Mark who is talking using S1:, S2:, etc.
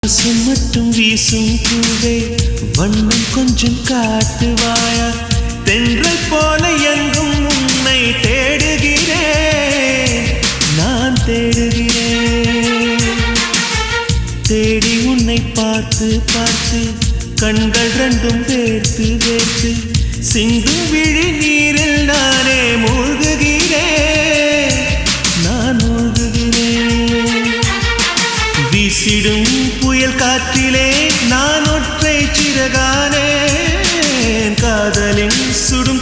S1: வாசம் மட்டும் வீசும் பூவே வண்ணம் கொஞ்சம் காட்டுவாயா தென்றல் போல எங்கும் உன்னை தேடுகிறேன் நான் தேடுகிறேன் தேடி உன்னை பார்த்து பார்த்து கண்கள் ரெண்டும் வேர்த்து வேர்த்து சிந்தும் விழி நீரில் நானே மூழ்குகிறேன் நான் மூழ்குகிறேன் வீசிடும் புயல் காற்றிலே நான் ஒற்றை சிறகானேன் காதலின் சுடும்